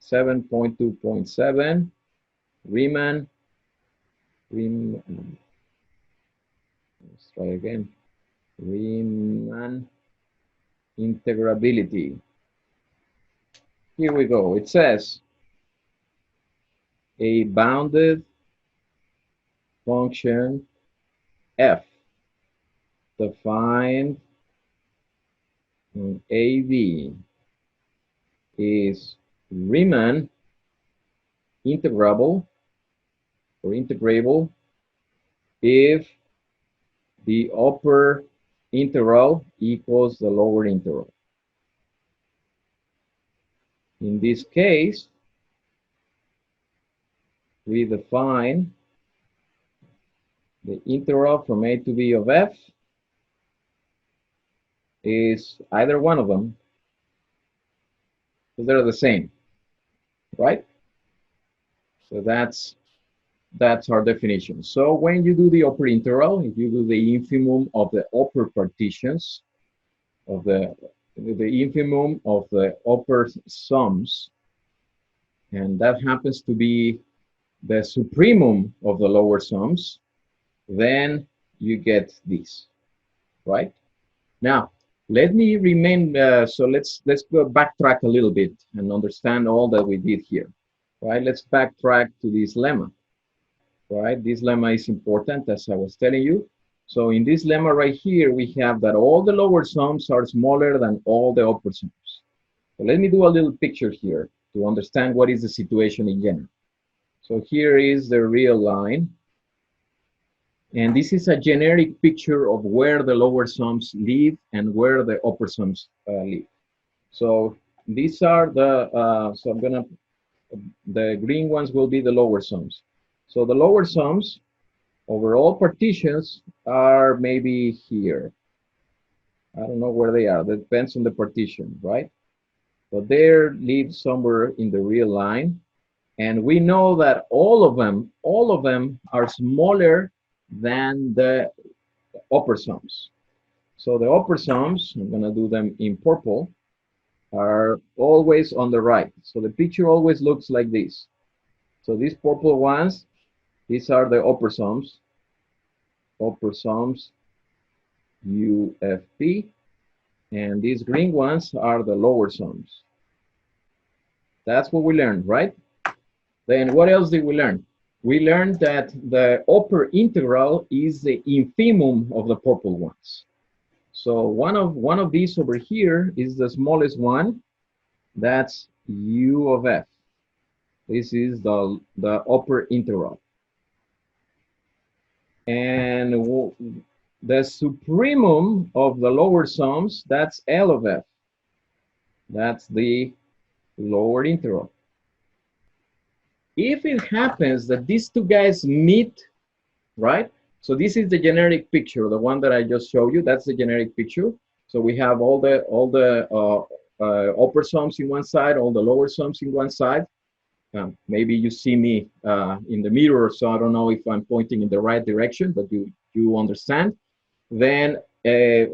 7.2.7, Riemann, let's try again, Riemann integrability. Here we go. It says, a bounded function f defined in AB is Riemann integrable or integrable if the upper integral equals the lower integral. In this case, we define the integral from a to b of f is either one of them, because they're the same, right? So that's our definition. So when you do the upper integral, if you do the infimum of the upper partitions, of the infimum of the upper sums, and that happens to be the supremum of the lower sums, then you get this, right? Now, let me remain, so let's go backtrack a little bit and understand all that we did here, right? Let's backtrack to this lemma, right? This lemma is important, as I was telling you. So in this lemma right here, we have that all the lower sums are smaller than all the upper sums. So let me do a little picture here to understand what is the situation in general. So here is the real line. And this is a generic picture of where the lower sums live and where the upper sums live. So these are the, the green ones will be the lower sums. So the lower sums over all partitions are maybe here. I don't know where they are. That depends on the partition, right? But they live somewhere in the real line. And we know that all of them are smaller than the upper sums. So the upper sums, I'm going to do them in purple, are always on the right. So the picture always looks like this. So these purple ones, these are the upper sums, UFP, and these green ones are the lower sums. That's what we learned, right? Then what else did we learn? We learned that the upper integral is the infimum of the purple ones. So one of these over here is the smallest one. That's U of f. This is the upper integral. And the supremum of the lower sums, that's L of f. That's the lower integral. If it happens that these two guys meet, right? So this is the generic picture, the one that I just showed you. That's the generic picture. So we have all the upper sums in one side, all the lower sums in one side. Maybe you see me in the mirror, so I don't know if I'm pointing in the right direction, but you understand. Then,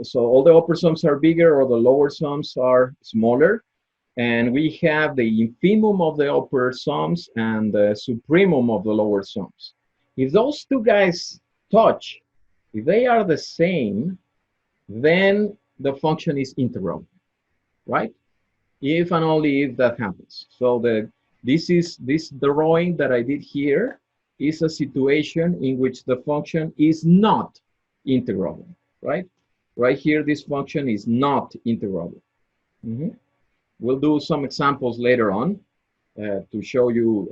so all the upper sums are bigger or the lower sums are smaller. And we have the infimum of the upper sums and the supremum of the lower sums. If those two guys touch, if they are the same, then the function is integral, right? If and only if that happens. So this drawing that I did here is a situation in which the function is not integrable, right? Right here, this function is not integrable. We'll do some examples later on to show you.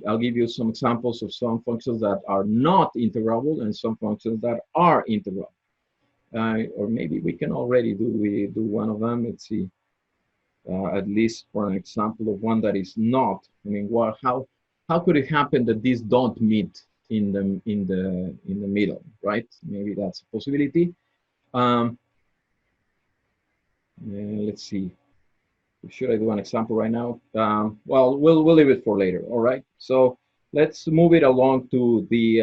I'll give you some examples of some functions that are not integrable and some functions that are integrable. Or maybe we can already do one of them. Let's see. At least for an example of one that is not. I mean, how could it happen that these don't meet in the middle, right? Maybe that's a possibility. Let's see. Should I do an example right now? Well, we'll leave it for later. All right. So let's move it along to the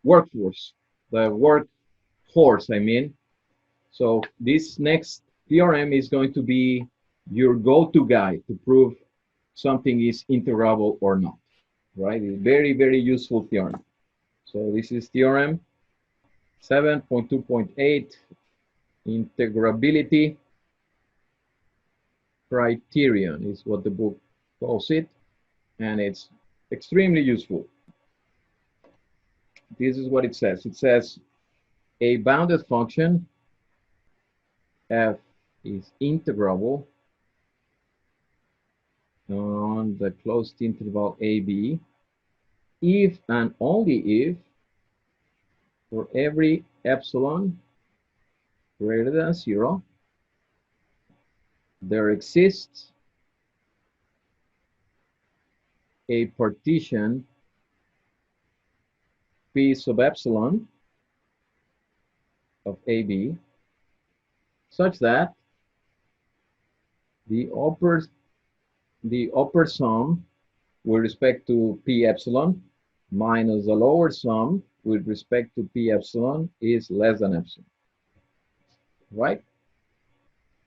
workforce, the workhorse. I mean. So this next theorem is going to be your go-to guide to prove something is integrable or not. Right? It's very, very useful theorem. So this is theorem 7.2.8, integrability criterion is what the book calls it, and it's extremely useful. This is what it says. It says a bounded function f is integrable on the closed interval AB if and only if for every epsilon greater than 0 there exists a partition P sub epsilon of AB such that the upper sum with respect to P epsilon minus the lower sum with respect to P epsilon is less than epsilon, right?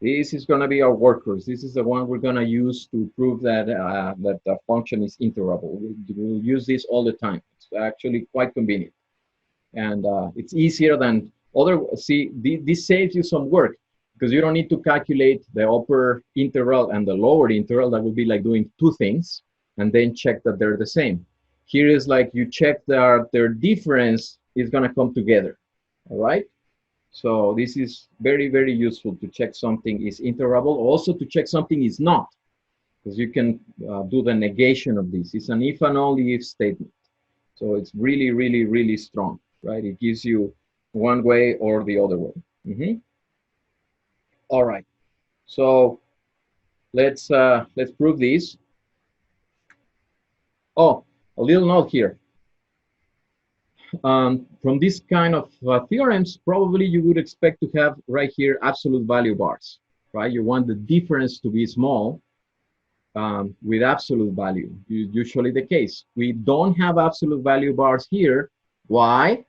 This is going to be our workhorse. This is the one we're going to use to prove that that the function is integrable. We'll use this all the time. It's actually quite convenient, and it's easier than other. See, this saves you some work because you don't need to calculate the upper integral and the lower integral. That would be like doing two things and then check that they're the same. Here is like you check that their difference is going to come together. All right. So this is very, very useful to check something is integrable. Also to check something is not, because you can do the negation of this. It's an if and only if statement. So it's really, really, really strong, right? It gives you one way or the other way. All right. So let's prove this. Oh, a little note here. From this kind of theorems, probably you would expect to have right here absolute value bars, right? You want the difference to be small with absolute value, usually the case. We don't have absolute value bars here. Why?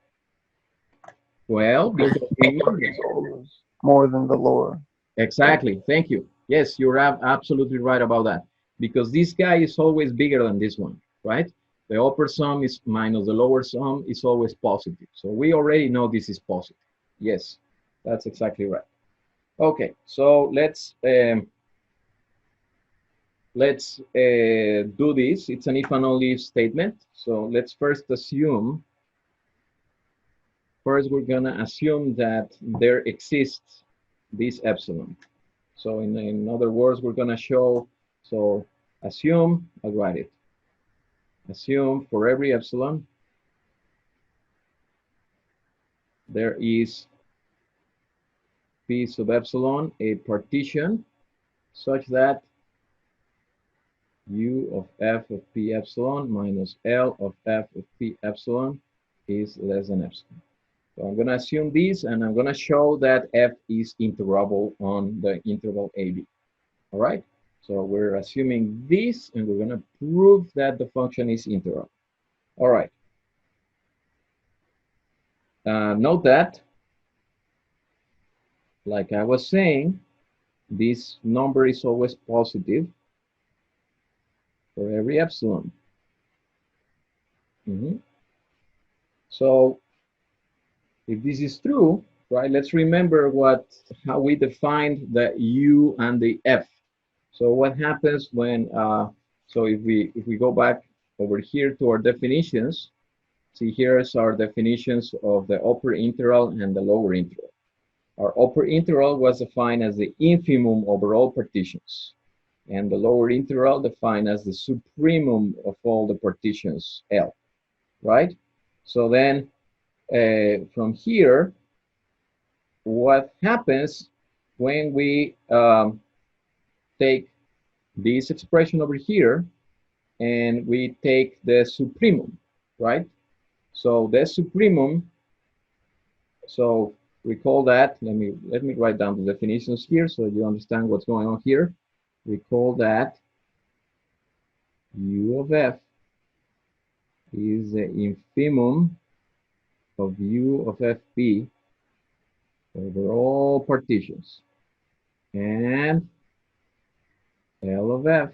Well, because remember, It's always more than the lower. exactly. Thank you. Yes, you're absolutely right about that. Because this guy is always bigger than this one, right? The upper sum is minus the lower sum is always positive. So we already know this is positive. Yes, that's exactly right. Okay, so let's do this. It's an if and only if statement. So let's first assume. First, we're gonna assume that there exists this epsilon. So in other words, we're gonna show. So assume. I'll write it. Assume for every epsilon, there is P sub epsilon, a partition such that U of F of P epsilon minus L of F of P epsilon is less than epsilon. So I'm going to assume this, and I'm going to show that f is integrable on the interval AB. All right? So we're assuming this, and we're going to prove that the function is integral. All right. Note that, like I was saying, this number is always positive for every epsilon. So if this is true, right, let's remember how we defined the u and the f. So what happens when, so if we go back over here to our definitions, see here's our definitions of the upper integral and the lower integral. Our upper integral was defined as the infimum over all partitions, and the lower integral defined as the supremum of all the partitions L, right? So then from here, what happens when we take this expression over here and we take the supremum, right? So the supremum, so recall that, let me write down the definitions here so you understand what's going on here. Recall that u of f is the infimum of u of fp over all partitions, and L of f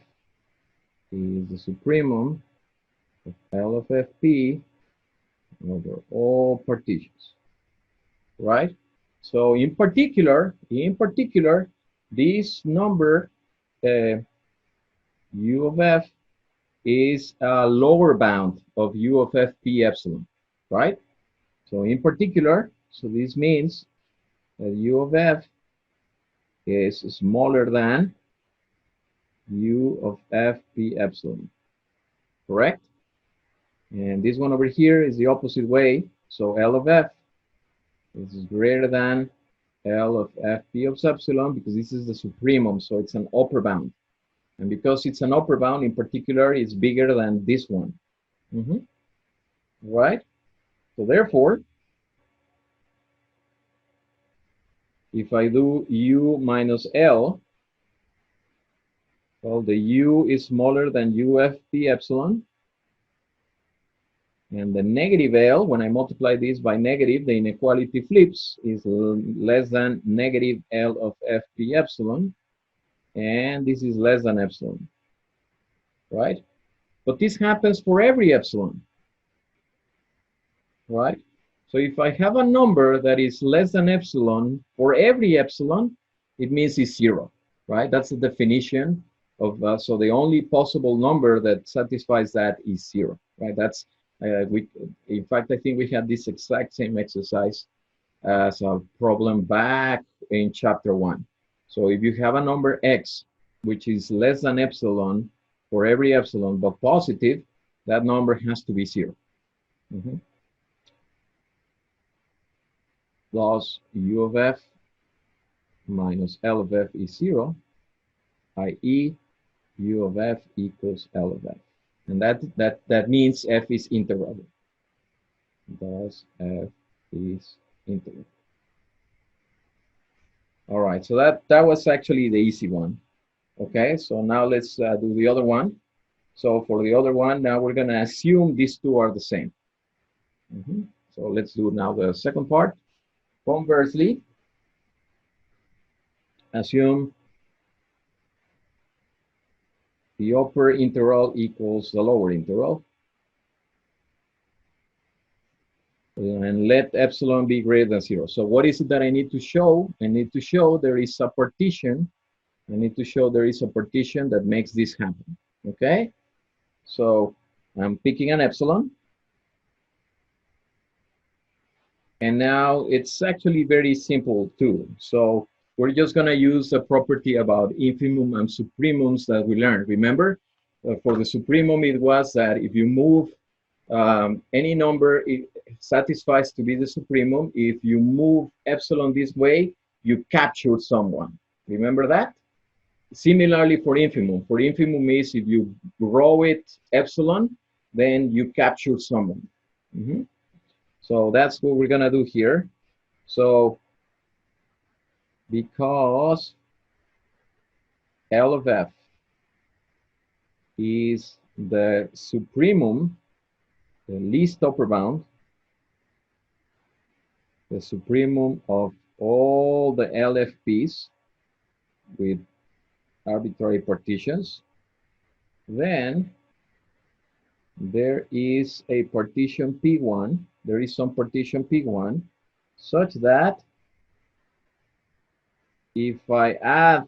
is the supremum of L of fp over all partitions, right? So in particular, this number u of f is a lower bound of u of fp epsilon, right? So in particular, so this means that u of f is smaller than u of fp epsilon, correct? And this one over here is the opposite way. So L of f is greater than L of fp of epsilon because this is the supremum, so it's an upper bound. And because it's an upper bound, in particular, it's bigger than this one. Right? So therefore, if I do u minus L, well, the u is smaller than UFP epsilon. And the negative L, when I multiply this by negative, the inequality flips, is less than negative L of FP epsilon. And this is less than epsilon, right? But this happens for every epsilon, right? So if I have a number that is less than epsilon for every epsilon, it means it's zero, right? That's the definition of, so the only possible number that satisfies that is zero, right? That's, in fact, I think we had this exact same exercise as a problem back in chapter 1. So if you have a number x, which is less than epsilon for every epsilon, but positive, that number has to be zero. Thus, u of f minus L of f is zero, i.e. u of f equals L of f. And that means f is integrable. Thus, f is integrable. All right, so that was actually the easy one. Okay, so now let's do the other one. So for the other one, now we're going to assume these two are the same. So let's do now the second part. Conversely, assume the upper integral equals the lower integral. And let epsilon be greater than zero. So what is it that I need to show? I need to show there is a partition. I need to show there is a partition that makes this happen. Okay? So I'm picking an epsilon. And now it's actually very simple too. So we're just going to use a property about infimum and supremums that we learned. Remember, for the supremum, it was that if you move any number, it satisfies to be the supremum. If you move epsilon this way, you capture someone. Remember that? Similarly for infimum is if you grow it epsilon, then you capture someone. So that's what we're gonna do here. So because L of F is the supremum, the least upper bound, the supremum of all the LFPs with arbitrary partitions, then there is a partition P1, there is some partition P1 such that if I add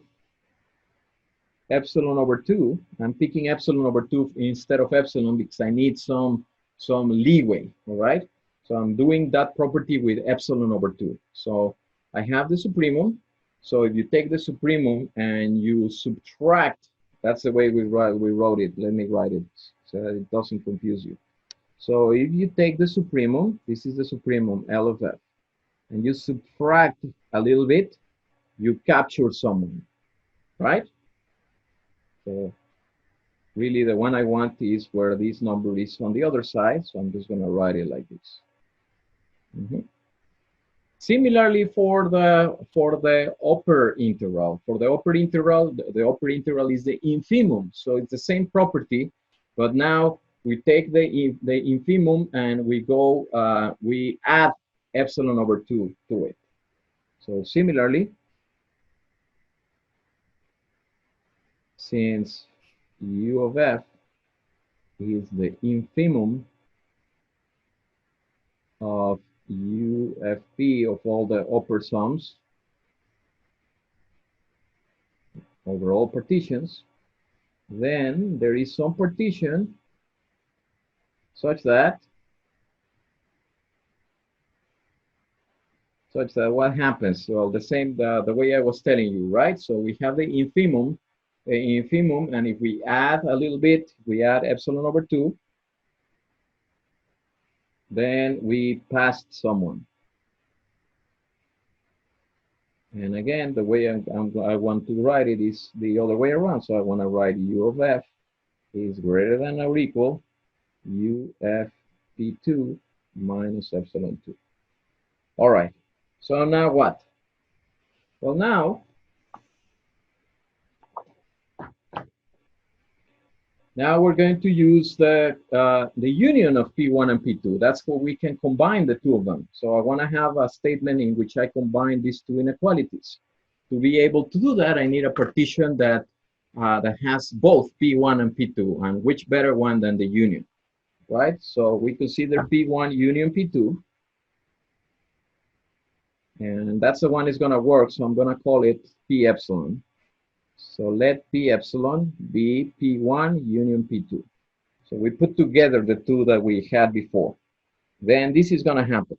epsilon over 2, I'm picking epsilon over 2 instead of epsilon because I need some leeway, all right? So I'm doing that property with epsilon over 2. So I have the supremum. So if you take the supremum and you subtract, that's the way we wrote it. Let me write it so that it doesn't confuse you. So if you take the supremum, this is the supremum, L of F, and you subtract a little bit, you capture someone, right? So really the one I want is where this number is on the other side, so I'm just gonna write it like this. Similarly for the upper integral. For the upper integral, the upper integral is the infimum, so it's the same property, but now we take the infimum and we go, we add epsilon over 2 to it. So similarly, since U of F is the infimum of UFP of all the upper sums over all partitions, then there is some partition such that what happens? Well, the same, the way I was telling you, right? So we have the infimum, and if we add a little bit, we add epsilon over 2, then we passed someone. And again, the way I want to write it is the other way around. So I want to write U of F is greater than or equal UFP2 minus epsilon 2. All right. So now what? Well, now we're going to use the union of P1 and P2. That's where we can combine the two of them. So I want to have a statement in which I combine these two inequalities. To be able to do that, I need a partition that that has both P1 and P2, and which better one than the union, right? So we consider P1 union P2, and that's the one that's going to work. So I'm going to call it P epsilon. So let P epsilon be P1 union P2. So we put together the two that we had before. Then this is going to happen.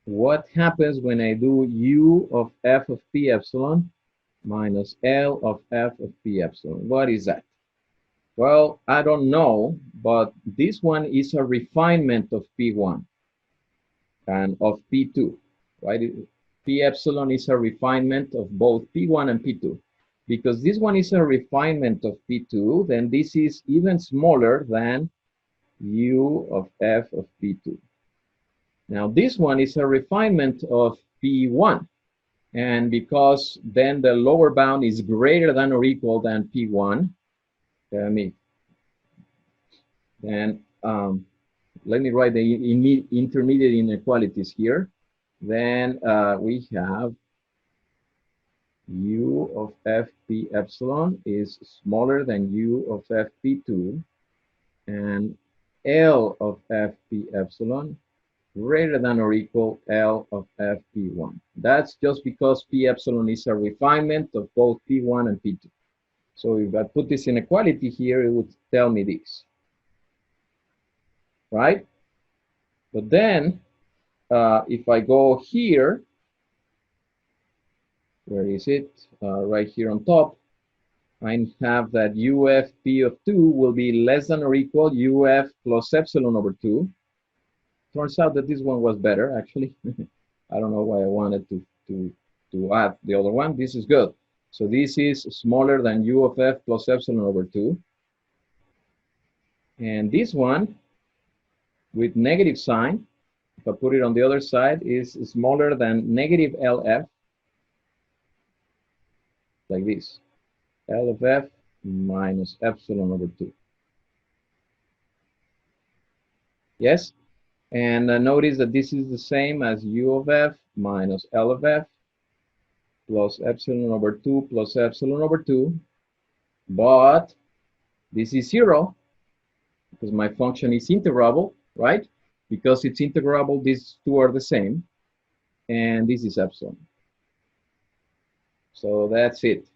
What happens when I do U of F of P epsilon minus L of F of P epsilon? What is that? Well, I don't know, but this one is a refinement of P1 and of P2, right? P epsilon is a refinement of both P1 and P2. Because this one is a refinement of P2, then this is even smaller than U of F of P2. Now this one is a refinement of P1, and because then the lower bound is greater than or equal than P1, then let me write the intermediate inequalities here. Then we have U of Fp epsilon is smaller than U of Fp2, and L of Fp epsilon greater than or equal L of Fp1. That's just because P epsilon is a refinement of both P1 and P2. So if I put this inequality here, it would tell me this, right? But then if I go here, where is it? Right here on top, I have that UFP of 2 will be less than or equal UF plus epsilon over 2. Turns out that this one was better, actually. I don't know why I wanted to add the other one. This is good. So this is smaller than U of F plus epsilon over 2. And this one with negative sign, if I put it on the other side, is smaller than negative LF, like this. L of F minus epsilon over 2. Yes? And notice that this is the same as U of F minus L of F plus epsilon over 2 plus epsilon over 2. But this is 0 because my function is integrable, right? Because it's integrable, these two are the same. And this is epsilon. So that's it.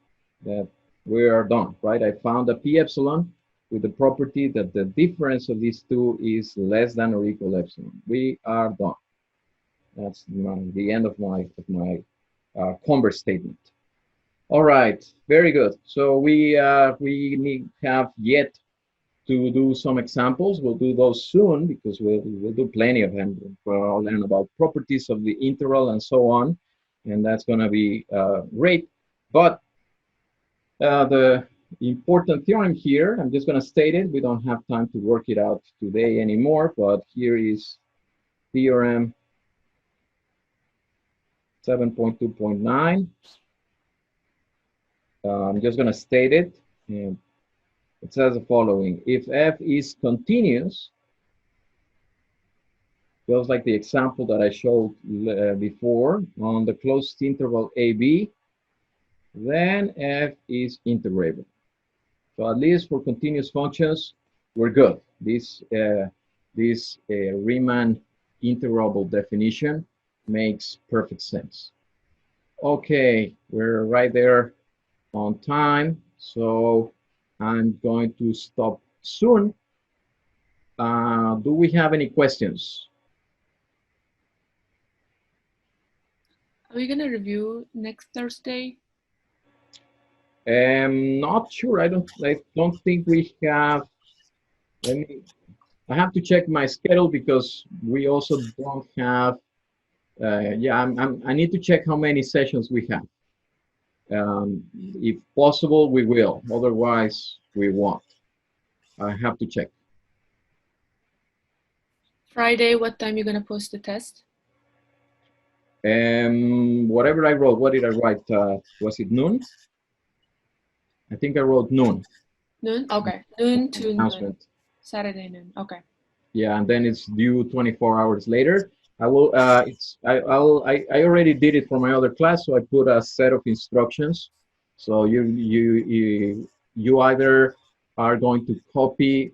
That we are done, right? I found a p epsilon with the property that the difference of these two is less than or equal epsilon. We are done. That's the end of my converse statement. All right, very good. So we have yet to do some examples. We'll do those soon because we'll do plenty of them. We'll learn about properties of the integral and so on, and that's going to be great. But the important theorem here, I'm just going to state it. We don't have time to work it out today anymore, but here is theorem 7.2.9. I'm just going to state it. And it says the following. If f is continuous, just like the example that I showed before on the closed interval AB, then f is integrable. So at least for continuous functions, we're good. This Riemann integrable definition makes perfect sense. Okay, we're right there on time, so I'm going to stop soon. Do we have any questions? Are we gonna review next Thursday? Not sure. I don't think we have. I have to check my schedule because we also don't have. Yeah, I need to check how many sessions we have. If possible, we will. Otherwise, we won't. I have to check. Friday, what time you gonna post the test? Whatever I wrote, what did I write? Was it noon? I think I wrote noon. Noon? Okay. Noon to Announcement. noon. Saturday noon. Okay. Yeah, and then it's due 24 hours later. I will. I already did it for my other class, so I put a set of instructions. So you either are going to copy,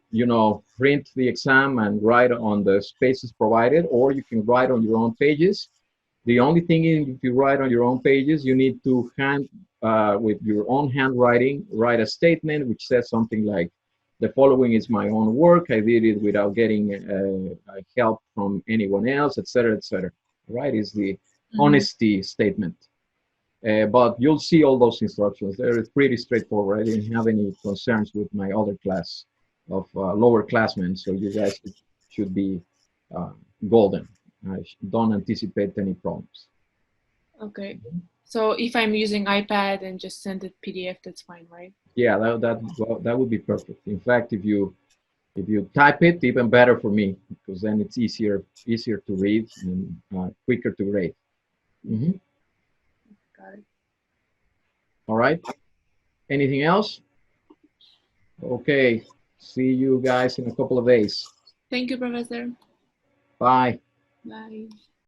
print the exam and write on the spaces provided, or you can write on your own pages. The only thing is, if you write on your own pages, you need to with your own handwriting, write a statement which says something like, the following is my own work. I did it without getting help from anyone else, etc., etc. Right? Is the honesty statement. But you'll see all those instructions. They're pretty straightforward. I didn't have any concerns with my other class of lower classmen, so you guys should be golden. I don't anticipate any problems. Okay. So if I'm using iPad and just send it PDF, that's fine, right? Yeah, that would be perfect. In fact, if you type it, even better for me, because then it's easier to read and quicker to grade. Got it. All right. Anything else? Okay. See you guys in a couple of days. Thank you, Professor. Bye. Bye.